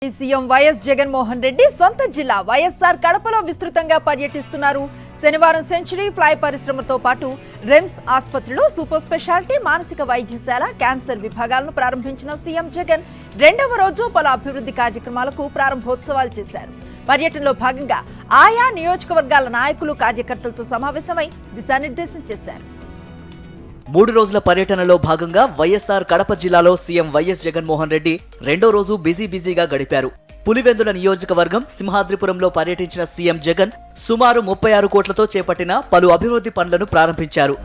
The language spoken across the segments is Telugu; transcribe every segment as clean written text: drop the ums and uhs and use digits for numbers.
సీఎం వైఎస్ జగన్మోహన్ రెడ్డి సొంత జిల్లా వైఎస్ఆర్ కడపలో విస్తృతంగా పర్యటిస్తున్నారు. శనివారం సెంచరీ ఫ్లై పరిశ్రమతో పాటు రెమ్స్ ఆసుపత్రిలో సూపర్ స్పెషాలిటీ మానసిక వైద్యశాల క్యాన్సర్ విభాగాలను ప్రారంభించిన సీఎం జగన్ రెండవ రోజు పలు అభివృద్ధి కార్యక్రమాలకు ప్రారంభోత్సవాలు చేశారు. పర్యటనలో భాగంగా ఆయా నియోజకవర్గాల నాయకులు కార్యకర్తలతో సమావేశమై దిశానిర్దేశం చేశారు. 3 రోజుల పర్యటనలో భాగంగా వైఎస్ఆర్ కడప జిల్లాలో సీఎం వైఎస్ జగన్మోహన్ రెడ్డి రెండో రోజు బిజీగా గడిపారు. పులివెందుల నియోజకవర్గం సింహాద్రిపురంలో పర్యటించిన సీఎం జగన్ సుమారు 36 కోట్లతో చేపట్టిన పలు అభివృద్ధి పనులను ప్రారంభించారు.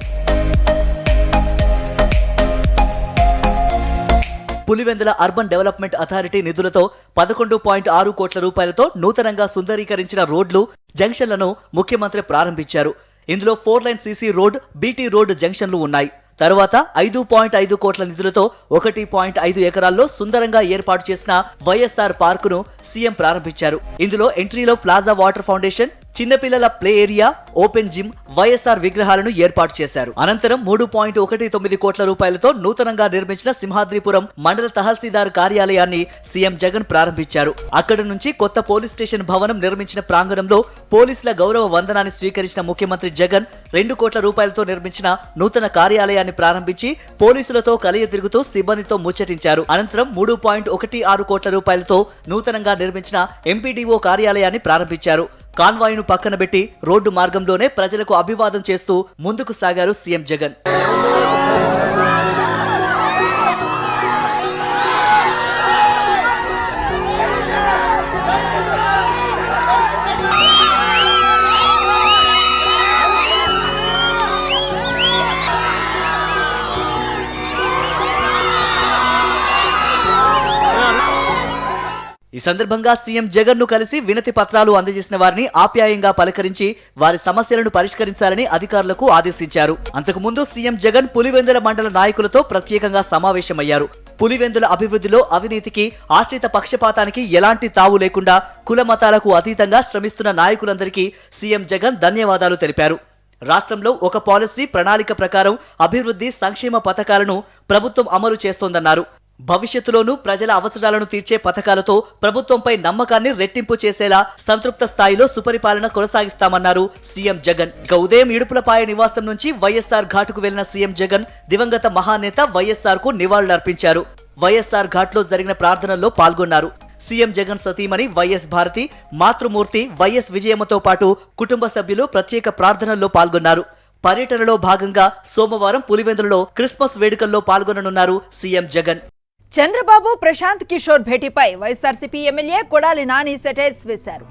పులివెందుల అర్బన్ డెవలప్మెంట్ అథారిటీ నిధులతో 11.6 కోట్ల రూపాయలతో నూతనంగా సుందరీకరించిన రోడ్లు, జంక్షన్లను ముఖ్యమంత్రి ప్రారంభించారు. ఇందులో 4 line CC road, BT road జంక్షన్లు ఉన్నాయి. తరువాత 5.5 కోట్ల నిధులతో 1.5 ఎకరాల్లో సుందరంగా ఏర్పాటు చేసిన వైఎస్ఆర్ పార్కును సీఎం ప్రారంభించారు. ఇందులో ఎంట్రీలో ప్లాజా వాటర్ ఫౌండేషన్, చిన్నపిల్లల play area, open gym, YSR విగ్రహాలను ఏర్పాటు చేశారు. అనంతరం 3.19 కోట్ల రూపాయలతో నూతనంగా నిర్మించిన సింహాద్రిపురం మండల తహసీల్దార్ కార్యాలయాన్ని సీఎం జగన్ ప్రారంభించారు. అక్కడి నుంచి కొత్త పోలీస్ స్టేషన్ భవనం నిర్మించిన ప్రాంగణంలో పోలీసుల గౌరవ వందనాన్ని స్వీకరించిన ముఖ్యమంత్రి జగన్ 2 కోట్ల రూపాయలతో నిర్మించిన నూతన కార్యాలయాన్ని ప్రారంభించి పోలీసులతో కలియ తిరుగుతూ సిబ్బందితో ముచ్చటించారు. అనంతరం 3.16 కోట్ల రూపాయలతో నూతనంగా నిర్మించిన ఎంపీడీఓ కార్యాలయాన్ని ప్రారంభించారు. కాన్వాయ్ను పక్కన పెట్టి రోడ్డు మార్గంలోనే ప్రజలకు అభివాదం చేస్తూ ముందుకు సాగారు సీఎం జగన్. ఈ సందర్భంగా సీఎం జగన్ ను కలిసి వినతి పత్రాలు అందజేసిన వారిని ఆప్యాయంగా పలకరించి వారి సమస్యలను పరిష్కరించాలని అధికారులకు ఆదేశించారు. అంతకుముందు సీఎం జగన్ పులివెందుల మండల నాయకులతో ప్రత్యేకంగా సమావేశమయ్యారు. పులివెందుల అభివృద్ధిలో అవినీతికి, ఆశ్రిత పక్షపాతానికి ఎలాంటి తావు లేకుండా కుల మతాలకు అతీతంగా శ్రమిస్తున్న నాయకులందరికీ సీఎం జగన్ ధన్యవాదాలు తెలిపారు. రాష్ట్రంలో ఒక పాలసీ ప్రణాళిక ప్రకారం అభివృద్ధి, సంక్షేమ పథకాలను ప్రభుత్వం అమలు చేస్తోందన్నారు. భవిష్యత్తులోనూ ప్రజల అవసరాలను తీర్చే పథకాలతో ప్రభుత్వంపై నమ్మకాన్ని రెట్టింపు చేసేలా సంతృప్త స్థాయిలో సుపరిపాలన కొనసాగిస్తామన్నారు సీఎం జగన్. ఇక ఉదయం ఇడుపులపాయ నివాసం నుంచి వైఎస్ఆర్ ఘాటుకు వెళ్లిన సీఎం జగన్ దివంగత మహానేత వైఎస్ఆర్ కు నివాళులర్పించారు. వైఎస్ఆర్ ఘాట్లో జరిగిన ప్రార్థనల్లో పాల్గొన్నారు. సీఎం జగన్ సతీమణి వైఎస్ భారతి, మాతృమూర్తి వైఎస్ విజయమ్మతో పాటు కుటుంబ సభ్యులు ప్రత్యేక ప్రార్థనల్లో పాల్గొన్నారు. పర్యటనలో భాగంగా సోమవారం పులివెందులలో క్రిస్మస్ వేడుకల్లో పాల్గొననున్నారు సీఎం జగన్. చంద్రబాబు ప్రశాంత్ కిషోర్ భేటీపై వైఎస్ఆర్సీపీ ఎమ్మెల్యే కొడాలి నాని సెటైర్స్ వేశారు.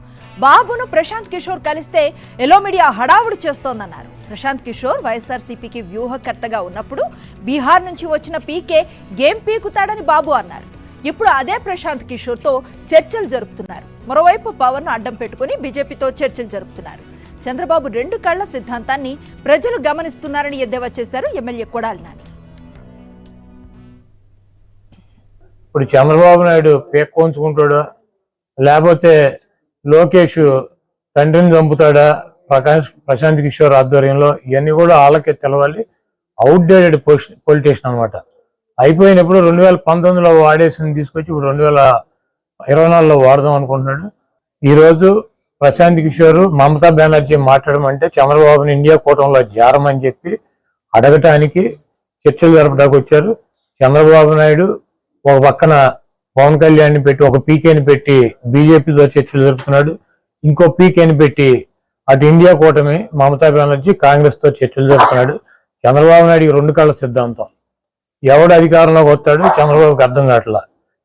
బాబును ప్రశాంత్ కిషోర్ కలిస్తే ఎల్లో మీడియా హడావుడు చేస్తోందన్నారు. ప్రశాంత్ కిషోర్ వైఎస్ఆర్సీపీకి వ్యూహకర్తగా ఉన్నప్పుడు బీహార్ నుంచి వచ్చిన పీకే గేమ్ పీకుతాడని బాబు అన్నారు. ఇప్పుడు అదే ప్రశాంత్ కిషోర్తో చర్చలు జరుపుతున్నారు. మరోవైపు పవన్ అడ్డం పెట్టుకుని బీజేపీతో చర్చలు జరుపుతున్నారు. చంద్రబాబు 2 కళ్ల సిద్ధాంతాన్ని ప్రజలు గమనిస్తున్నారని ఎద్దేవా చేశారు ఎమ్మెల్యే కొడాలి నాని. ఇప్పుడు చంద్రబాబు నాయుడు పేక్కొంచుకుంటాడా, లేకపోతే లోకేష్ తండ్రిని చంపుతాడా, ప్రశాంత్ కిషోర్ ఆధ్వర్యంలో, ఇవన్నీ కూడా వాళ్ళకే తెలవాలి. అవుట్డేటెడ్ పొలిటీషియన్ అనమాట. అయిపోయినప్పుడు 2019లో వాడేసిన తీసుకొచ్చి ఇప్పుడు 2024లో వాడదాం అనుకుంటున్నాడు. ఈరోజు ప్రశాంత్ కిషోర్ మమతా బెనర్జీ మాట్లాడమంటే చంద్రబాబుని ఇండియా కూటమిలో చేరమని చెప్పి అడగటానికి చర్చలు జరపడానికి వచ్చారు. చంద్రబాబు నాయుడు ఒక పక్కన పవన్ కళ్యాణ్ని పెట్టి, ఒక పీకేని పెట్టి బీజేపీతో చర్చలు జరుపుతున్నాడు. ఇంకో పీకేని పెట్టి అటు ఇండియా కూటమి మమతా బెనర్జీ కాంగ్రెస్తో చర్చలు జరుపుతున్నాడు. చంద్రబాబు నాయుడికి 2 కళ్ల సిద్ధాంతం. ఎవడు అధికారంలోకి వస్తాడు చంద్రబాబుకి అర్థం కావట్లా.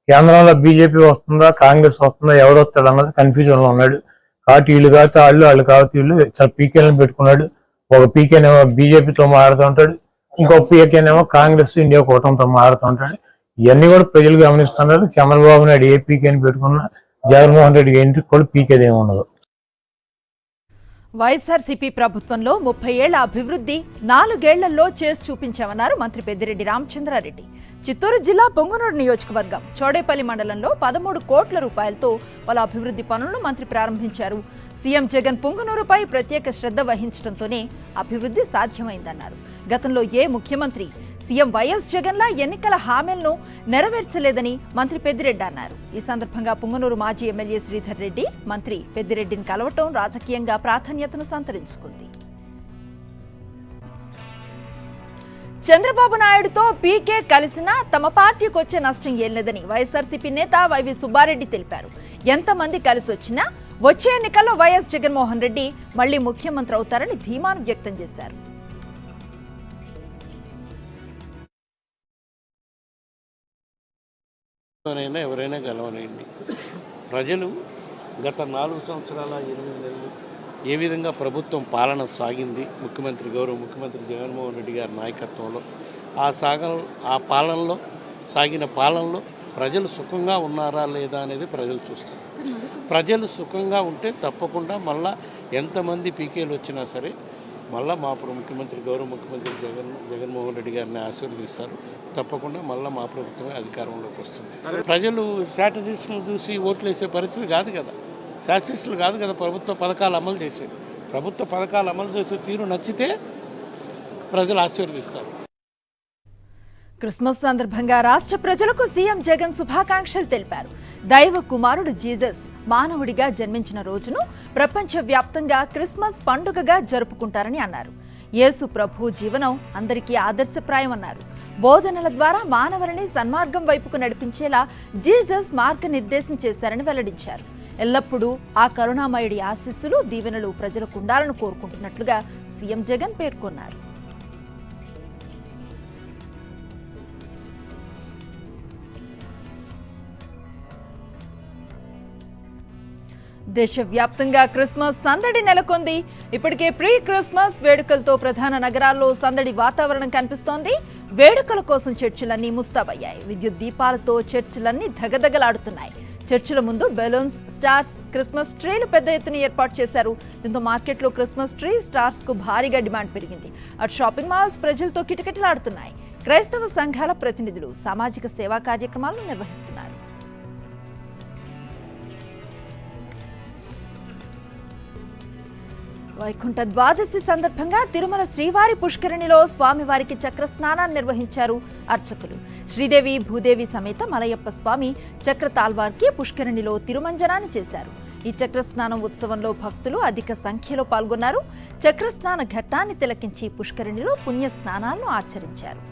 కేంద్రంలో బీజేపీ వస్తుందా, కాంగ్రెస్ వస్తుందా, ఎవడు వస్తాడు అన్నది కన్ఫ్యూజన్లో ఉన్నాడు. కాబట్టి వీళ్ళు కాకపోతే వాళ్ళు కాకపోతే వీళ్ళు చాలా పీకేలను పెట్టుకున్నాడు. ఒక పీకేనేమో బీజేపీతో మాట్లాడుతుంటాడు, ఇంకో పీకేనేమో కాంగ్రెస్ ఇండియా కూటమితో మాట్లాడుతుంటాడు. ఇవన్నీ కూడా ప్రజలు గమనిస్తున్నారు. చంద్రబాబు నాయుడు ఏ పీకేని పెట్టుకున్నా జగన్మోహన్ రెడ్డికి ఇంటికి కూడా పీకేదేమి ఉండదు. వైఎస్ఆర్సీపీ ప్రభుత్వంలో 30 ఏళ్ల అభివృద్ధి 4 ఏళ్లలో చేసి చూపించామన్నారు మంత్రి పెద్దిరెడ్డి రామచంద్రారెడ్డి. చిత్తూరు జిల్లా పొంగనూరు నియోజకవర్గం చోడేపల్లి మండలంలో 13 కోట్ల రూపాయలతో పలు అభివృద్ధి పనులను మంత్రి ప్రారంభించారు. సీఎం జగన్ పొంగనూరుపై ప్రత్యేక శ్రద్ధ వహించడంతోనే అభివృద్ధి సాధ్యమైందన్నారు. గతంలో ఏ ముఖ్యమంత్రి సీఎం వైఎస్ జగన్లా ఎన్నికల హామీలను నెరవేర్చలేదని మంత్రి పెద్దిరెడ్డి అన్నారు. ఈ సందర్భంగా పుంగనూరు మాజీ ఎమ్మెల్యే శ్రీధర్ రెడ్డి మంత్రి పెద్దిరెడ్డిని కలవటం రాజకీయంగా ప్రాధాన్యతను సంతరించుకుంది. చంద్రబాబు నాయుడుతో పీకే కలిసినా తమ పార్టీకి వచ్చే నష్టం ఏం లేదని వైఎస్ఆర్సీపీ నేత వైవి సుబ్బారెడ్డి తెలిపారు. ఎంతమంది కలిసి వచ్చినా వచ్చే ఎన్నికల్లో వైఎస్ జగన్మోహన్ రెడ్డి మళ్లీ ముఖ్యమంత్రి అవుతారని ధీమాను వ్యక్తం చేశారు. ఎవరైనా గెలవనండి. ప్రజలు గత 4 సంవత్సరాల 8 నెలలు ఏ విధంగా ప్రభుత్వం పాలన సాగింది, గౌరవ ముఖ్యమంత్రి జగన్మోహన్ రెడ్డి గారి నాయకత్వంలో ఆ పాలనలో సాగిన పాలనలో ప్రజలు సుఖంగా ఉన్నారా లేదా అనేది ప్రజలు చూస్తారు. ప్రజలు సుఖంగా ఉంటే తప్పకుండా మళ్ళా ఎంతమంది పీకేలు వచ్చినా సరే మళ్ళీ మా గౌరవ ముఖ్యమంత్రి జగన్మోహన్ రెడ్డి గారిని ఆశీర్వదిస్తారు. తప్పకుండా మళ్ళీ మా ప్రభుత్వమే అధికారంలోకి వస్తుంది. ప్రజలు స్ట్రాటజిస్టులు చూసి ఓట్లు వేసే పరిస్థితి కాదు కదా, శాస్త్రిస్టులు కాదు కదా ప్రభుత్వ పథకాలు అమలు చేసేది. ప్రభుత్వ పథకాలు అమలు చేసే తీరు నచ్చితే ప్రజలు ఆశీర్వదిస్తారు. క్రిస్మస్ సందర్భంగా రాష్ట్ర ప్రజలకు సీఎం జగన్ శుభాకాంక్షలు తెలిపారు. దైవ కుమారుడు జీసస్ మానవుడిగా జన్మించిన రోజును ప్రపంచవ్యాప్తంగా క్రిస్మస్ పండుగగా జరుపుకుంటారని అన్నారు. యేసు ప్రభు జీవనం అందరికీ ఆదర్శప్రాయమన్నారు. బోధనల ద్వారా మానవులని సన్మార్గం వైపుకు నడిపించేలా జీసస్ మార్గనిర్దేశం చేశారని వెల్లడించారు. ఎల్లప్పుడూ ఆ కరుణామయుడి ఆశీస్సులు దీవెనలు ప్రజలకు ఉండాలని కోరుకుంటున్నట్లుగా సీఎం జగన్ పేర్కొన్నారు. దేశవ్యాప్తంగా క్రిస్మస్ సందడి నెలకొంది. ఇప్పటికే ప్రీ క్రిస్మస్ వేడుకలతో ప్రధాన నగరాల్లో సందడి వాతావరణం కనిపిస్తోంది. వేడుకల కోసం చర్చిలన్నీ ముస్తాబయ్యాయి. విద్యుత్ దీపాలతో చర్చిలన్నీ దగదగలాడుతున్నాయి. చర్చిల ముందు బెలూన్స్, స్టార్స్, క్రిస్మస్ ట్రీలు పెద్ద ఎత్తున ఏర్పాటు చేశారు. దీంతో మార్కెట్లో క్రిస్మస్ ట్రీ, స్టార్స్ కు భారీగా డిమాండ్ పెరిగింది. అటు షాపింగ్ మాల్స్ ప్రజలతో కిటకిటలాడుతున్నాయి. క్రైస్తవ సంఘాల ప్రతినిధులు సామాజిక సేవా కార్యక్రమాలను నిర్వహిస్తున్నారు. వైకుంఠ ద్వాదశి సందర్భంగా తిరుమల శ్రీవారి పుష్కరిణిలో స్వామివారికి చక్ర స్నానాన్ని నిర్వహించారు అర్చకులు. శ్రీదేవి భూదేవి సమేత మలయప్ప స్వామి చక్ర తాల్వార్కి పుష్కరిణిలో తిరుమంజనాన్ని చేశారు. ఈ చక్ర స్నానం ఉత్సవంలో భక్తులు అధిక సంఖ్యలో పాల్గొన్నారు. చక్ర స్నాన ఘట్టాన్ని తిలకించి పుష్కరిణిలో పుణ్య స్నానాలను ఆచరించారు.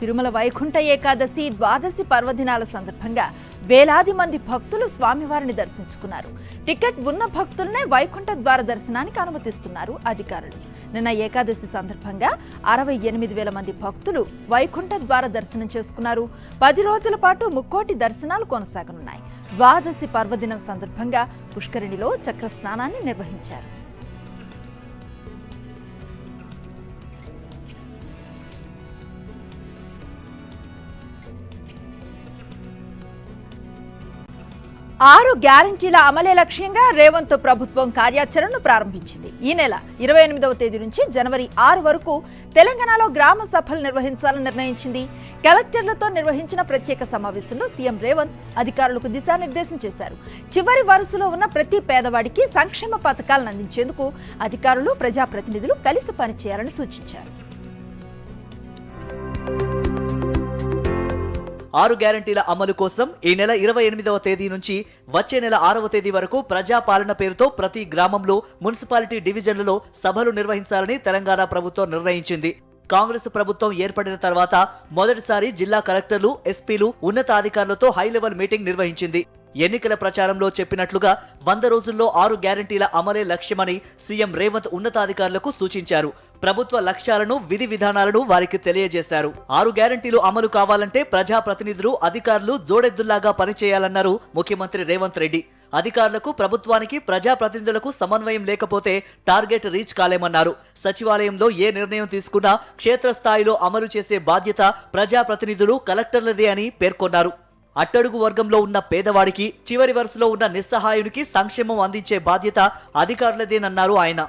తిరుమల వైకుంఠ ఏకాదశి, ద్వాదశి పర్వదినాల సందర్భంగా వేలాది మంది భక్తులు స్వామివారిని దర్శించుకున్నారు. టికెట్ ఉన్న భక్తులనే వైకుంఠ ద్వార దర్శనానికి అనుమతిస్తున్నారు అధికారులు. నిన్న ఏకాదశి సందర్భంగా 68,000 మంది భక్తులు వైకుంఠ ద్వార దర్శనం చేసుకున్నారు. 10 రోజుల పాటు 3 కోటి దర్శనాలు కొనసాగనున్నాయి. ద్వాదశి పర్వదినం సందర్భంగా పుష్కరిణిలో చక్ర స్నానాన్ని నిర్వహించారు. ఆరు గ్యారంటీల అమలే లక్ష్యంగా రేవంత్ ప్రభుత్వం కార్యాచరణను ప్రారంభించింది. ఈ నెల 28వ తేదీ నుంచి జనవరి 6 వరకు తెలంగాణలో గ్రామ సభలు నిర్వహించాలని నిర్ణయించింది. కలెక్టర్లతో నిర్వహించిన ప్రత్యేక సమావేశంలో సీఎం రేవంత్ అధికారులకు దిశానిర్దేశం చేశారు. చివరి వరుసలో ఉన్న ప్రతి పేదవాడికి సంక్షేమ పథకాలను అందించేందుకు అధికారులు, ప్రజాప్రతినిధులు కలిసి పనిచేయాలని సూచించారు. 6 గ్యారంటీల అమలు కోసం ఈ నెల 28వ తేదీ నుంచి వచ్చే నెల 6వ తేదీ వరకు ప్రజాపాలన పేరుతో ప్రతి గ్రామంలో మున్సిపాలిటీ డివిజన్లలో సభలు నిర్వహించాలని తెలంగాణ ప్రభుత్వం నిర్ణయించింది. కాంగ్రెస్ ప్రభుత్వం ఏర్పడిన తర్వాత మొదటిసారి జిల్లా కలెక్టర్లు, ఎస్పీలు, ఉన్నతాధికారులతో హై లెవెల్ మీటింగ్ నిర్వహించింది. ఎన్నికల ప్రచారంలో చెప్పినట్లుగా 100 రోజుల్లో 6 గ్యారంటీల అమలే లక్ష్యమని సీఎం రేవంత్ ఉన్నతాధికారులకు సూచించారు. ప్రభుత్వ లక్ష్యాలను, విధి విధానాలను వారికి తెలియజేశారు. 6 గ్యారంటీలు అమలు కావాలంటే ప్రజాప్రతినిధులు, అధికారులు జోడెద్దుల్లాగా పనిచేయాలన్నారు ముఖ్యమంత్రి రేవంత్ రెడ్డి. అధికారులకు, ప్రభుత్వానికి, ప్రజాప్రతినిధులకు సమన్వయం లేకపోతే టార్గెట్ రీచ్ కాలేమన్నారు. సచివాలయంలో ఏ నిర్ణయం తీసుకున్నా క్షేత్రస్థాయిలో అమలు చేసే బాధ్యత ప్రజాప్రతినిధులు, కలెక్టర్లదే అని పేర్కొన్నారు. అట్టడుగు వర్గంలో ఉన్న పేదవాడికి, చివరి వరుసలో ఉన్న నిస్సహాయునికి సంక్షేమం అందించే బాధ్యత అధికారులదేనన్నారు ఆయన.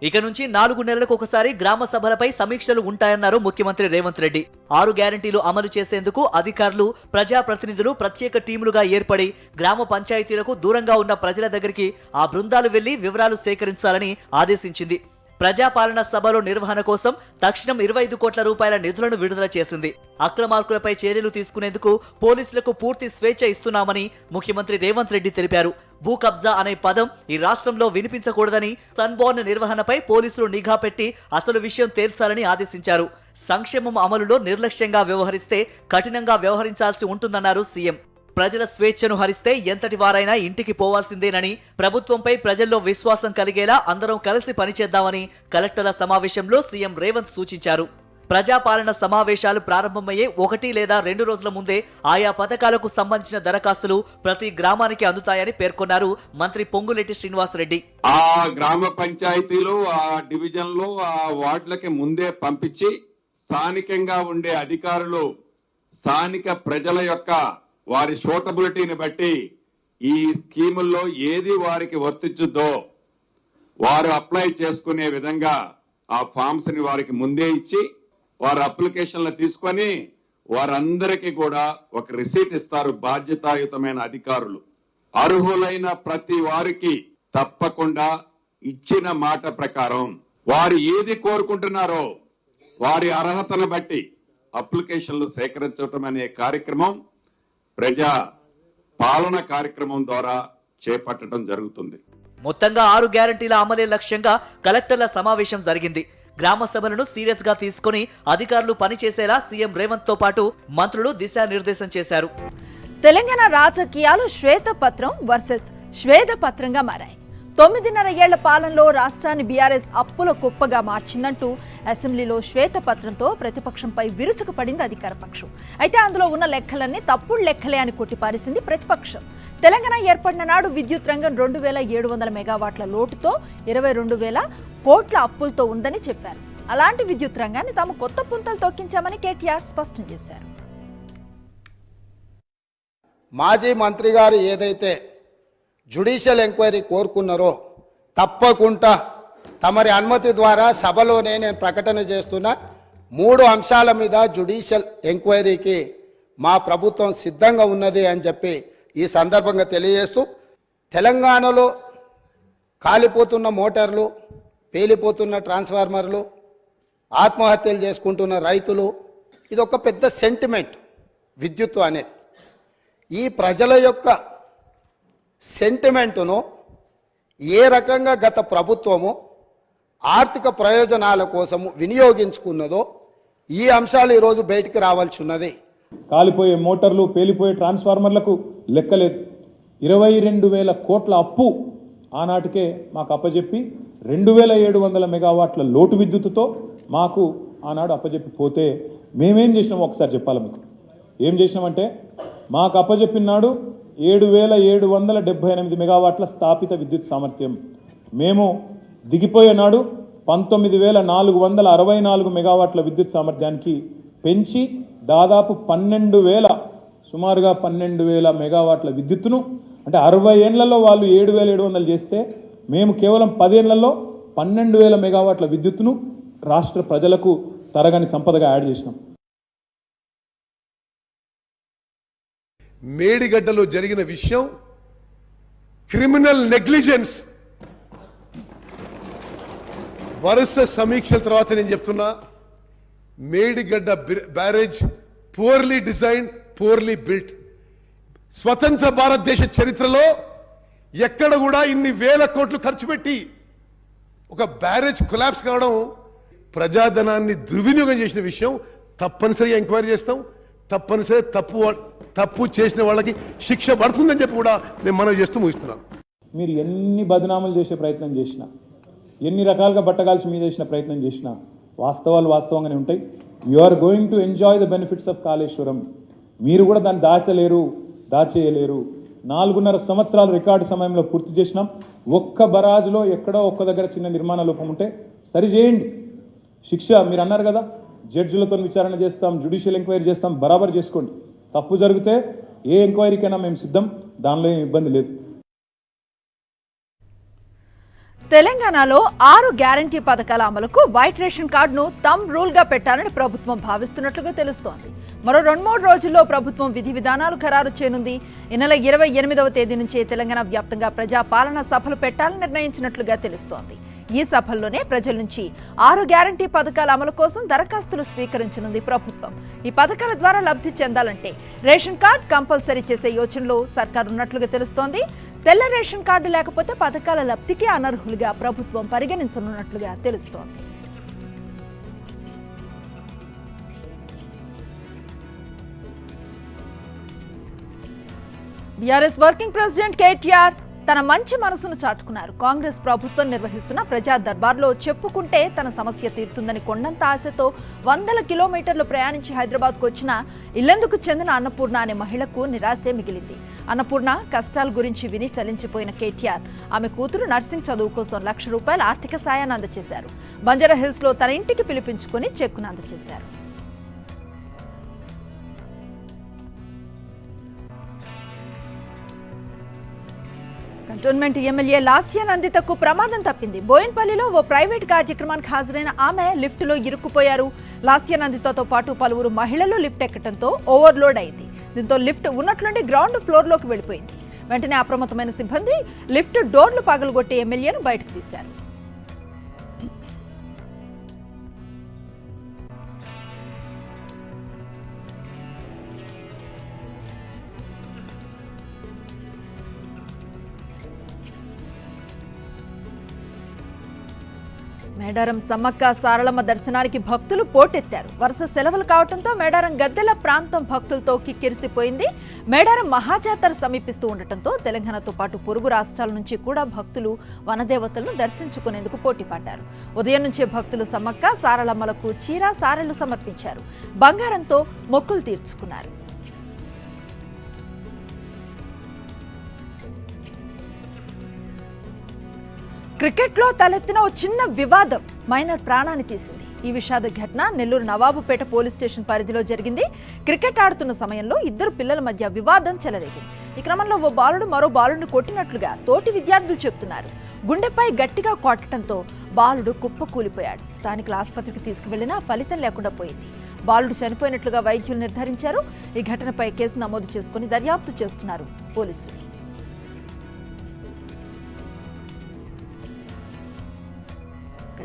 ఇక నుంచి 4 నెలలకు ఒకసారి గ్రామ సభలపై సమీక్షలు ఉంటాయన్నారు ముఖ్యమంత్రి రేవంత్ రెడ్డి. 6 గ్యారంటీలు అమలు చేసేందుకు అధికారులు, ప్రజాప్రతినిధులు ప్రత్యేక టీములుగా ఏర్పడి గ్రామ పంచాయతీలకు దూరంగా ఉన్న ప్రజల దగ్గరికి ఆ బృందాలు వెళ్లి వివరాలు సేకరించాలని ఆదేశించింది. ప్రజాపాలన సభలో నిర్వహణ కోసం తక్షణం 25 కోట్ల రూపాయల నిధులను విడుదల చేసింది. అక్రమార్కులపై చర్యలు తీసుకునేందుకు పోలీసులకు పూర్తి స్వేచ్ఛ ఇస్తున్నామని ముఖ్యమంత్రి రేవంత్ రెడ్డి తెలిపారు. భూ కబ్జా అనే పదం ఈ రాష్ట్రంలో వినిపించకూడదని, సన్బోర్న్ నిర్వహణపై పోలీసులు నిఘా పెట్టి అసలు విషయం తేల్చాలని ఆదేశించారు. సంక్షేమం అమలులో నిర్లక్ష్యంగా వ్యవహరిస్తే కఠినంగా వ్యవహరించాల్సి ఉంటుందన్నారు సీఎం. ప్రజల స్వేచ్ఛను హరిస్తే ఎంతటి వారైనా ఇంటికి పోవాల్సిందేనని, ప్రభుత్వంపై ప్రజల్లో విశ్వాసం కలిగేలా అందరం కలిసి పనిచేద్దామని కలెక్టర్ల సమావేశంలో సీఎం రేవంత్ సూచించారు. ప్రజాపాలన సమావేశాలు ప్రారంభమయ్యే 1 లేదా 2 రోజుల ముందే ఆయా పథకాలకు సంబంధించిన దరఖాస్తులు ప్రతి గ్రామానికి అందుతాయని పేర్కొన్నారు మంత్రి పొంగులేటి శ్రీనివాసరెడ్డి. ఆ గ్రామ పంచాయతీలో, ఆ డివిజన్ లో, ఆ వార్డులకి ముందే పంపించి స్థానికంగా ఉండే అధికారులు స్థానిక ప్రజల యొక్క వారి సూటబిలిటీని బట్టి ఈ స్కీముల్లో ఏది వారికి వర్తించుద్దో వారు అప్లై చేసుకునే విధంగా ఆ ఫామ్స్ ని వారికి ముందే ఇచ్చి వారి అప్లికేషన్లు తీసుకొని వారందరికీ కూడా ఒక రిసీట్ ఇస్తారు. బాధ్యతాయుతమైన అధికారులు అర్హులైన ప్రతి వారికి తప్పకుండా ఇచ్చిన మాట ప్రకారం వారు ఏది కోరుకుంటున్నారో వారి అర్హతను బట్టి అప్లికేషన్లు సేకరించడం అనే కార్యక్రమం ప్రజా పాలన కార్యక్రమం ద్వారా చేపట్టడం జరుగుతుంది. మొత్తంగా 6 గ్యారంటీల అమలే లక్ష్యంగా కలెక్టర్ల సమావేశం జరిగింది. గ్రామ సభలను సీరియస్ గా తీసుకుని అధికారులు పనిచేసేలా సీఎం రేవంత్ తో పాటు మంత్రులు దిశానిర్దేశం చేశారు. తెలంగాణ రాజకీయాలు శ్వేతపత్రం వర్సెస్ శ్వేతపత్రంగా మారాయి. 9.5 ఏళ్ల పాలనలో రాష్ట్రాన్ని బీఆర్ఎస్ అప్పుల కుప్పగా మార్చిందంటూ అసెంబ్లీలో శ్వేతపత్రంతో ప్రతిపక్షంపై విరుచుకుపడింది అధికార పక్షం. అయితే అందులో ఉన్న లెక్కలన్నీ తప్పుడు లెక్కలే అని కొట్టిపారేసింది ప్రతిపక్షం. తెలంగాణ ఏర్పడిన నాడు విద్యుత్ రంగం 2700 మెగావాట్ల లోటుతో 22,000 కోట్ల అప్పులతో ఉందని చెప్పారు. అలాంటి విద్యుత్ రంగాన్ని తాము కొత్త పుంతలు తొక్కించామని కేటీఆర్ స్పష్టం చేశారు. మాజీ మంత్రి గారు ఏదైతే జ్యుడిషియల్ ఎంక్వైరీ కోరుకున్నారో తప్పకుండా తమరి అనుమతి ద్వారా సభలోనే నేను ప్రకటన చేస్తున్న 3 అంశాల మీద జ్యుడిషియల్ ఎంక్వైరీకి మా ప్రభుత్వం సిద్ధంగా ఉన్నది అని చెప్పి ఈ సందర్భంగా తెలియజేస్తూ, తెలంగాణలో కాలిపోతున్న మోటార్లు, పేలిపోతున్న ట్రాన్స్ఫార్మర్లు, ఆత్మహత్యలు చేసుకుంటున్న రైతులు, ఇది ఒక పెద్ద సెంటిమెంట్ విద్యుత్తు అనేది. ఈ ప్రజల యొక్క సెంటిమెంటును ఏ రకంగా గత ప్రభుత్వము ఆర్థిక ప్రయోజనాల కోసము వినియోగించుకున్నదో ఈ అంశాలు ఈరోజు బయటికి రావాల్సి ఉన్నది. కాలిపోయే మోటార్లు, పేలిపోయే ట్రాన్స్ఫార్మర్లకు లెక్కలేదు. 22,000 కోట్ల అప్పు ఆనాటికే మాకు అప్పజెప్పి 2,700 మెగావాట్ల లోటు విద్యుత్తుతో మాకు ఆనాడు అప్పజెప్పి పోతే మేమేం చేసినామో ఒకసారి చెప్పాలి మీకు. ఏం చేసినామంటే మాకు అప్పజెప్పిన నాడు 7,778 మెగావాట్ల స్థాపిత విద్యుత్ సామర్థ్యం, మేము దిగిపోయే నాడు 19,464 మెగావాట్ల విద్యుత్ సామర్థ్యానికి పెంచి దాదాపు 12,000, సుమారుగా 12,000 మెగావాట్ల విద్యుత్తును, అంటే 60 ఏళ్లలో వాళ్ళు 7,700 చేస్తే మేము కేవలం 10 ఏళ్లలో 12,000 మెగావాట్ల విద్యుత్తును రాష్ట్ర ప్రజలకు తరగని సంపదగా యాడ్ చేసినాం. మేడిగడ్డలో జరిగిన విషయం క్రిమినల్ నెగ్లిజెన్స్. వరుస సమీక్షల తర్వాత నేను చెప్తున్నా, Medigadda barrage purely design, purely built. స్వతంత్ర భారతదేశ చరిత్రలో ఎక్కడ కూడా ఇన్ని వేల కోట్లు ఖర్చు పెట్టి ఒక బ్యారేజ్ కొలాప్స్ కావడం, ప్రజాధనాన్ని దుర్వినియోగం చేసిన విషయం తప్పనిసరిగా ఎంక్వైరీ చేస్తాం. తప్పనిసరి తప్పు చేసిన వాళ్ళకి శిక్ష పడుతుందని చెప్పి కూడా నేను మనవి చేస్తూ ముగిస్తున్నాను. మీరు ఎన్ని బదనాములు చేసే ప్రయత్నం చేసినా, ఎన్ని రకాలుగా బట్టగాల్చి మీద చేసిన ప్రయత్నం చేసినా వాస్తవాలు వాస్తవంగానే ఉంటాయి. You are going to enjoy the benefits of Kaleshwaram. మీరు కూడా దాన్ని దాచేయలేరు. 4.5 సంవత్సరాలు రికార్డు సమయంలో పూర్తి చేసినాం. ఒక్క బరాజులో ఎక్కడో ఒక్క దగ్గర చిన్న నిర్మాణ లోపం ఉంటే సరి చేయండి. శిక్ష మీరు అన్నారు కదా, జడ్జిలతో విచారణ చేస్తాం, జ్యుడిషియల్ ఎంక్వైరీ చేస్తాం, బరాబర్ చేసుకోండి. తప్పు జరిగితే ఏ ఎంక్వైరీకైనా మేము సిద్ధం, దానిలో ఏం ఇబ్బంది లేదు. తెలంగాణలో 6 గ్యారంటీ పథకాల అమలుకు వైట్ రేషన్ కార్డును థంబ్ రూల్గా పెట్టాలని ప్రభుత్వం భావిస్తున్నట్లుగా తెలుస్తోంది. మరో 2-3 రోజుల్లో ప్రభుత్వం విధి విధానాలు ఖరారు చేయనుంది. ఈ నెల 28వ తేదీ నుంచే తెలంగాణ వ్యాప్తంగా ప్రజా పాలనా సభలు పెట్టాలని నిర్ణయించినట్లుగా తెలుస్తోంది. ఈ సభల్లోనే ప్రజల నుంచి 6 గ్యారంటీ పథకాల అమలు కోసం దరఖాస్తులు స్వీకరించనుంది ప్రభుత్వం. ఈ పథకాల ద్వారా లబ్ధి చెందాలంటే రేషన్ కార్డు కంపల్సరీ చేసే యోచనలో సర్కారు ఉన్నట్లుగా తెలుస్తోంది. తెల్ల రేషన్ కార్డు లేకపోతే పథకాల లబ్ధికి అనర్హులుగా ప్రభుత్వం పరిగణించనున్నట్లుగా తెలుస్తోంది. బీఆర్ఎస్ వర్కింగ్ ప్రెసిడెంట్ కేటీఆర్ తన మంచి మనసును చాటుకున్నారు. కాంగ్రెస్ ప్రభుత్వం నిర్వహిస్తున్న ప్రజా దర్బార్లో చెప్పుకుంటే తన సమస్య తీరుతుందని కొండంత ఆశతో 100 కిలోమీటర్లు ప్రయాణించి హైదరాబాద్కు వచ్చిన ఇల్లెందుకు చెందిన అన్నపూర్ణ అనే మహిళకు నిరాశే మిగిలింది. అన్నపూర్ణ కష్టాల గురించి విని చలించిపోయిన కేటీఆర్ ఆమె కూతురు నర్సింగ్ చదువు కోసం ₹1,00,000 ఆర్థిక సాయాన్ని అందజేశారు. బంజారా హిల్స్ లో తన ఇంటికి పిలిపించుకుని చెక్కును అందజేశారు. కంటోన్మెంట్ ఎమ్మెల్యే లాస్య నందితకు ప్రమాదం తప్పింది. బోయిన్పల్లిలో ఓ ప్రైవేట్ కార్యక్రమానికి హాజరైన ఆమె లిఫ్టులో ఇరుక్కుపోయారు. లాస్య నందితతో పాటు పలువురు మహిళలు లిఫ్ట్ ఎక్కడంతో ఓవర్లోడ్ అయింది. దీంతో లిఫ్ట్ ఉన్నట్లుండి గ్రౌండ్ ఫ్లోర్లోకి వెళ్లిపోయింది. వెంటనే అప్రమత్తమైన సిబ్బంది లిఫ్ట్ డోర్లు పగలగొట్టి ఎమ్మెల్యేను బయటకు తీశారు. మేడారం సమ్మక్క సారళమ్మ దర్శనానికి భక్తులు పోటెత్తారు. వరుస సెలవులు కావడంతో మేడారం గద్దెల ప్రాంతం భక్తులతో కిక్కిరిసిపోయింది. మేడారం మహాజాతర సమీపిస్తూ ఉండటంతో తెలంగాణతో పాటు పొరుగు రాష్ట్రాల నుంచి కూడా భక్తులు వనదేవతలను దర్శించుకునేందుకు పోటీ పడ్డారు. ఉదయం నుంచే భక్తులు సమ్మక్క సారళమ్మలకు చీర సారెళ్లు సమర్పించారు. బంగారంతో మొక్కులు తీర్చుకున్నారు. క్రికెట్లో తలెత్తిన ఓ చిన్న వివాదం మైనర్ ప్రాణాన్ని తీసింది. ఈ విషాద ఘటన నెల్లూరు నవాబుపేట పోలీస్ స్టేషన్ పరిధిలో జరిగింది. క్రికెట్ ఆడుతున్న సమయంలో 2 పిల్లల మధ్య వివాదం చెలరేగింది. ఈ క్రమంలో ఓ బాలుడు మరో బాలుడిని కొట్టినట్లుగా తోటి విద్యార్థులు చెబుతున్నారు. గుండెపై గట్టిగా కొట్టడంతో బాలుడు కుప్పకూలిపోయాడు. స్థానికుల ఆసుపత్రికి తీసుకువెళ్లినా ఫలితం లేకుండా పోయింది. బాలుడు చనిపోయినట్లుగా వైద్యులు నిర్ధారించారు. ఈ ఘటనపై కేసు నమోదు చేసుకుని దర్యాప్తు చేస్తున్నారు పోలీసులు.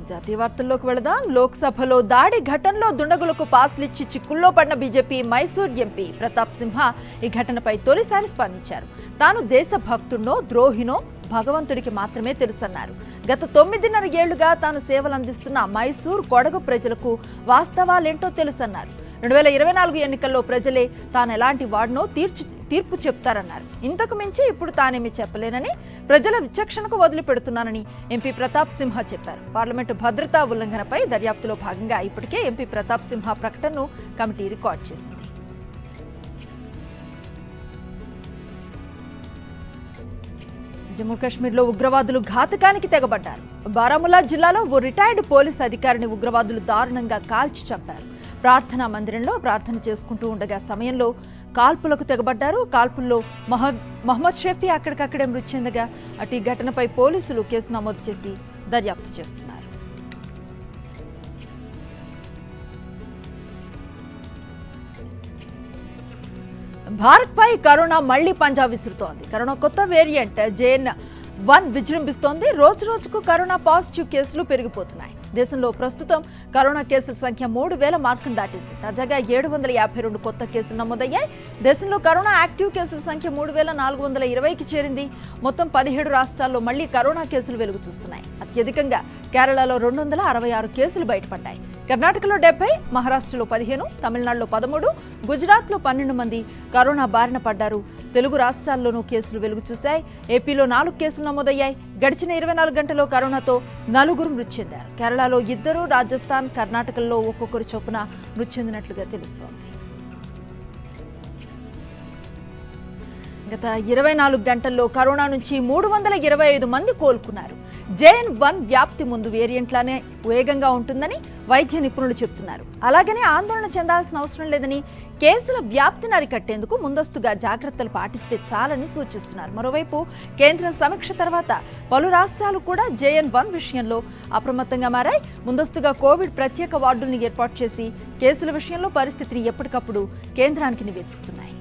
జాతీయ వార్తల్లోకి వెళదాం. లోక్సభలో దాడి ఘటనలో దుండగులకు పాస్లిచ్చి చిక్కుల్లో పడిన బీజేపీ మైసూర్ ఎంపీ ప్రతాప్ సింహ ఈ ఘటనపై తొలిసారి స్పందించారు. తాను దేశభక్తుడినో ద్రోహినో భగవంతుడికి మాత్రమే తెలుసన్నారు. గత 9.5 ఏళ్లుగా తాను సేవలు అందిస్తున్న మైసూర్ కొడగు ప్రజలకు వాస్తవాలేంటో తెలుసన్నారు. 2024 ఎన్నికల్లో ప్రజలే తాను ఎలాంటి వాడినో తీర్పు చెప్తారన్నారు. ఇంతకు మించి ఇప్పుడు తానేమీ చెప్పలేనని, ప్రజల విచక్షణకు వదిలిపెడుతున్నానని ఎంపీ ప్రతాప్ సింహ చెప్పారు. పార్లమెంటు భద్రతా ఉల్లంఘనపై దర్యాప్తులో భాగంగా ఇప్పటికే ఎంపీ ప్రతాప్ సింహ ప్రకటనను కమిటీ రికార్డు చేసింది. జమ్మూ కాశ్మీర్లో ఉగ్రవాదులు ఘాతకానికి తెగబడ్డారు. బారాముల్లా జిల్లాలో ఓ రిటైర్డ్ పోలీస్ అధికారిని ఉగ్రవాదులు దారుణంగా కాల్చి చంపారు. ప్రార్థనా మందిరంలో ప్రార్థన చేసుకుంటూ ఉండగా సమయంలో కాల్పులకు తెగబడ్డారు. కాల్పుల్లో మహమ్మద్ షఫీ అక్కడికక్కడే మృతి చెందగా అటు ఈ ఘటనపై పోలీసులు కేసు నమోదు చేసి దర్యాప్తు చేస్తున్నారు. భారత్పై కరోనా మళ్లీ పంజా విసురుతోంది. కరోనా కొత్త వేరియంట్ JN.1 విజృంభిస్తోంది. రోజు రోజుకు కరోనా పాజిటివ్ కేసులు పెరిగిపోతున్నాయి. దేశంలో ప్రస్తుతం కరోనా కేసుల సంఖ్య 3,000 మార్కును దాటేసింది. తాజాగా 752 కొత్త కేసులు నమోదయ్యాయి. దేశంలో కరోనా యాక్టివ్ కేసుల సంఖ్య 3,420కి చేరింది. మొత్తం 17 రాష్ట్రాల్లో మళ్లీ కరోనా కేసులు వెలుగు చూస్తున్నాయి. అత్యధికంగా కేరళలో 266 కేసులు బయటపడ్డాయి. కర్ణాటకలో 70, మహారాష్ట్రలో 15, తమిళనాడులో 13, గుజరాత్లో 12 మంది కరోనా బారిన పడ్డారు. తెలుగు రాష్ట్రాల్లోనూ కేసులు వెలుగు చూశాయి. ఏపీలో 4 కేసులు నమోదయ్యాయి. గడిచిన 24 గంటల్లో కరోనాతో 4 మృతి చెందారు. కేరళలో 2, రాజస్థాన్, కర్ణాటకల్లో ఒక్కొక్కరు చొప్పున మృతి చెందినట్లుగా తెలుస్తోంది. గత 24 గంటల్లో కరోనా నుంచి 325 మంది కోలుకున్నారు. JN.1 వ్యాప్తి ముందు వేరియంట్లానే వేగంగా ఉంటుందని వైద్య నిపుణులు చెబుతున్నారు. అలాగనే ఆందోళన చెందాల్సిన అవసరం లేదని, కేసుల వ్యాప్తిని అరికట్టేందుకు ముందస్తుగా జాగ్రత్తలు పాటిస్తే చాలని సూచిస్తున్నారు. మరోవైపు కేంద్రం సమీక్ష తర్వాత పలు రాష్ట్రాలు కూడా JN.1 విషయంలో అప్రమత్తంగా మారాయి. ముందస్తుగా కోవిడ్ ప్రత్యేక వార్డుల్ని ఏర్పాటు చేసి కేసుల విషయంలో పరిస్థితిని ఎప్పటికప్పుడు కేంద్రానికి నివేదిస్తున్నాయి.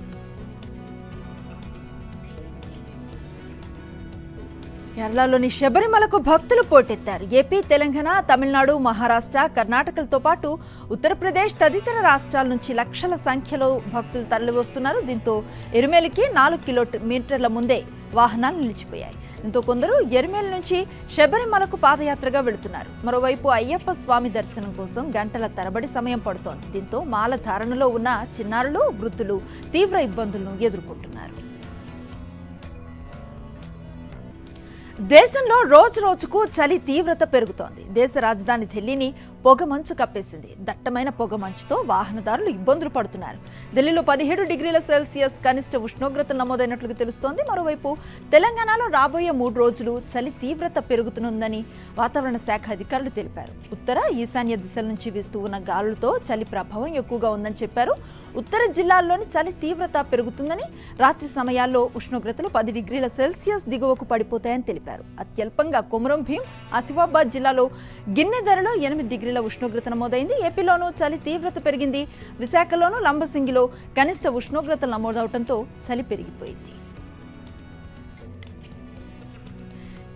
కేరళలోని శబరిమలకు భక్తులు పోటెత్తారు. ఏపీ, తెలంగాణ, తమిళనాడు, మహారాష్ట్ర, కర్ణాటకలతో పాటు ఉత్తరప్రదేశ్ తదితర రాష్ట్రాల నుంచి లక్షల సంఖ్యలో భక్తులు తరలివస్తున్నారు. దీంతో ఎరుమేలికి 4 కిలోమీటర్ల ముందే వాహనాలు నిలిచిపోయాయి. దీంతో కొందరు ఎరుమేలి నుంచి శబరిమలకు పాదయాత్రగా వెళుతున్నారు. మరోవైపు అయ్యప్ప స్వామి దర్శనం కోసం గంటల తరబడి సమయం పడుతోంది. దీంతో మాల ధారణలో ఉన్న చిన్నారులు, వృద్ధులు తీవ్ర ఇబ్బందులను ఎదుర్కొంటున్నారు. దేశంలో రోజు రోజుకు చలి తీవ్రత పెరుగుతోంది. దేశ రాజధాని ఢిల్లీని పొగమంచు కప్పేసింది. దట్టమైన పొగమంచుతో వాహనదారులు ఇబ్బందులు పడుతున్నారు. ఢిల్లీలో 17 డిగ్రీల సెల్సియస్ కనిష్ట ఉష్ణోగ్రతలు నమోదైనట్లు తెలుస్తోంది. మరోవైపు తెలంగాణలో రాబోయే 3 రోజులు చలి తీవ్రత పెరుగుతుందని వాతావరణ శాఖ అధికారులు తెలిపారు. ఉత్తర, ఈశాన్య దిశల నుంచి వీస్తూ ఉన్న గాలులతో చలి ప్రభావం ఎక్కువగా ఉందని చెప్పారు. ఉత్తర జిల్లాల్లోని చలి తీవ్రత పెరుగుతుందని, రాత్రి సమయాల్లో ఉష్ణోగ్రతలు 10 డిగ్రీల సెల్సియస్ దిగువకు పడిపోతాయని తెలిపారు. అత్యల్పంగా కొమరం భీం, ఆసిఫాబాద్ జిల్లాలో గిన్నెధరలో 8 డిగ్రీల ఉష్ణోగ్రత నమోదైంది. ఏపీలోనూ చలి తీవ్రత పెరిగింది. విశాఖలోనూ, లంబసింగిలో కనిష్ట ఉష్ణోగ్రతలు నమోదవడంతో చలి పెరిగిపోయింది.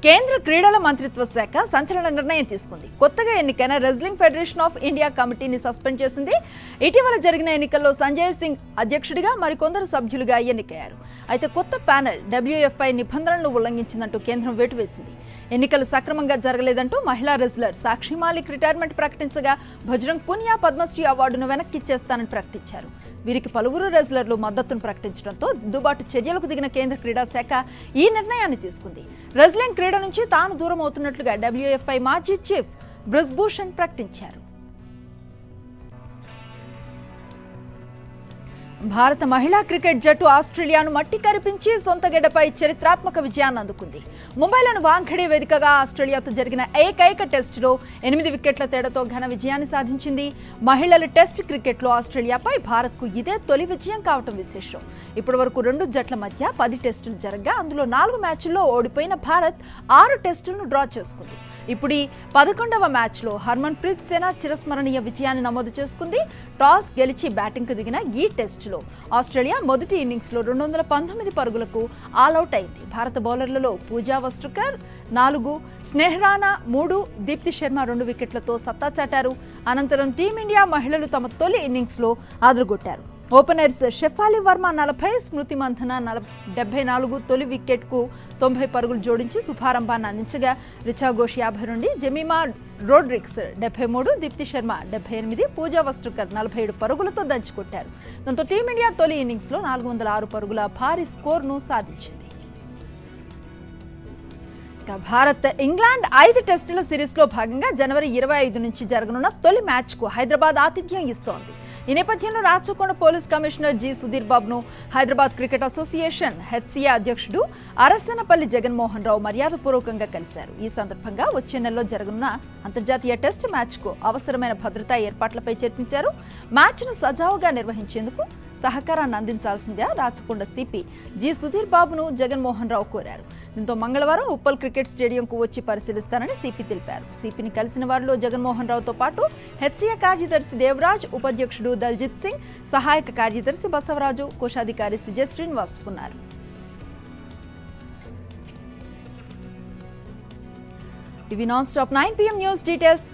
కేంద్ర క్రీడల మంత్రిత్వ శాఖ సంచలన నిర్ణయం తీసుకుంది. కొత్తగా ఎన్నికైన రెజ్లింగ్ ఫెడరేషన్ ఆఫ్ ఇండియా కమిటీని సస్పెండ్ చేసింది. ఇటీవల జరిగిన ఎన్నికల్లో సంజయ్ సింగ్ అధ్యక్షుడిగా, మరికొందరు సభ్యులుగా ఎన్నికయ్యారు. అయితే కొత్త ప్యానెల్ WFI నిబంధనలను ఉల్లంఘించిందంటూ కేంద్రం వేటు వేసింది. ఎన్నికలు సక్రమంగా జరగలేదంటూ మహిళా రెజ్లర్ సాక్షి మాలిక్ రిటైర్మెంట్ ప్రకటించగా, బజరంగ్ పునియా పద్మశ్రీ అవార్డును వెనక్కిచ్చేస్తానని ప్రకటించారు. వీరికి పలువురు రెజ్లర్లు మద్దతును ప్రకటించడంతో దిద్దుబాటు చర్యలకు దిగిన కేంద్ర క్రీడా శాఖ ఈ నిర్ణయాన్ని తీసుకుంది. రెజ్లింగ్ క్రీడ నుంచి తాను దూరం అవుతున్నట్లుగా WFI మాజీ చీఫ్ బ్రిజ్భూషణ్ ప్రకటించారు. భారత మహిళా క్రికెట్ జట్టు ఆస్ట్రేలియాను మట్టి కరిపించి సొంత గడ్డపై చరిత్రాత్మక విజయాన్ని అందుకుంది. ముంబైలోని వాంఖేడే వేదికగా ఆస్ట్రేలియాతో జరిగిన ఏకైక టెస్టులో 8 వికెట్ల తేడాతో ఘన విజయాన్ని సాధించింది. మహిళల టెస్ట్ క్రికెట్లో ఆస్ట్రేలియాపై భారత్కు ఇదే తొలి విజయం కావటం విశేషం. ఇప్పటి వరకు 2 జట్ల మధ్య 10 టెస్టులు జరగగా అందులో 4 మ్యాచ్ల్లో ఓడిపోయిన భారత్ 6 టెస్టులను డ్రా చేసుకుంది. ఇప్పుడు ఈ 11వ మ్యాచ్లో హర్మన్ ప్రీత్ సేన చిరస్మరణీయ విజయాన్ని నమోదు చేసుకుంది. టాస్ గెలిచి బ్యాటింగ్కు దిగిన ఈ టెస్ట్ ఆస్ట్రేలియా మొదటి ఇన్నింగ్స్లో 219 పరుగులకు ఆల్అౌట్ అయింది. భారత బౌలర్లలో పూజా వస్ట్రకర్ 4, స్నేహరానా 3, దీప్తి శర్మ 2 వికెట్లతో సత్తా చాటారు. అనంతరం టీమిండియా మహిళలు తమ తొలి ఇన్నింగ్స్లో అదరగొట్టారు. ఓపెనర్స్ షెఫాలి వర్మ 40, స్మృతి మంథన 74 తొలి వికెట్కు 90 పరుగులు జోడించి శుభారంభాన్ని అందించగా, రిచా ఘోష్ 52, జెమిమా రోడ్రిక్స్ 73, దీప్తి శర్మ 78, పూజా వస్ట్రకర్ 47 పరుగులతో దంచుకొట్టారు. దాంతో టీమిండియా తొలి ఇన్నింగ్స్లో 406 పరుగుల భారీ స్కోర్ను సాధించింది. భారత్ ఇంగ్లాండ్ 5 టెస్టుల సిరీస్లో భాగంగా జనవరి 25 నుంచి జరగనున్న తొలి మ్యాచ్కు హైదరాబాద్ ఆతిథ్యం ఇస్తోంది. ఈ నేపథ్యంలో Rachakonda police commissioner G Sudheer బాబును హైదరాబాద్ క్రికెట్ అసోసియేషన్ HCA అధ్యక్షుడు అరసనపల్లి జగన్మోహన్ రావు మర్యాదపూర్వకంగా కలిశారు. ఈ సందర్భంగా వచ్చే నెలలో జరగనున్న అంతర్జాతీయ టెస్ట్ మ్యాచ్కు అవసరమైన భద్రతా ఏర్పాట్లపై చర్చించారు. మ్యాచ్ను సజావుగా నిర్వహించేందుకు సహకారాన్ని అందించాల్సిందిగా రాచకొండ సిపి జి సుధీర్ బాబును జగన్మోహన్ రావు కోరారు. దీంతో మంగళవారం ఉప్పల్ క్రికెట్ స్టేడియంకు వచ్చి పరిశీలిస్తానని సిపి తెలిపారు. సిపిని కలిసిన వారిలో జగన్మోహన్ రావుతో పాటు HCA కార్యదర్శి దేవరాజ్, ఉపాధ్యక్షుడు దల్జిత్ సింగ్, సహాయక కార్యదర్శి బసవరాజు, కోశాధికారి సిజే శ్రీనివాస్ ఉన్నారు. ఇవి non stop 9 PM news details.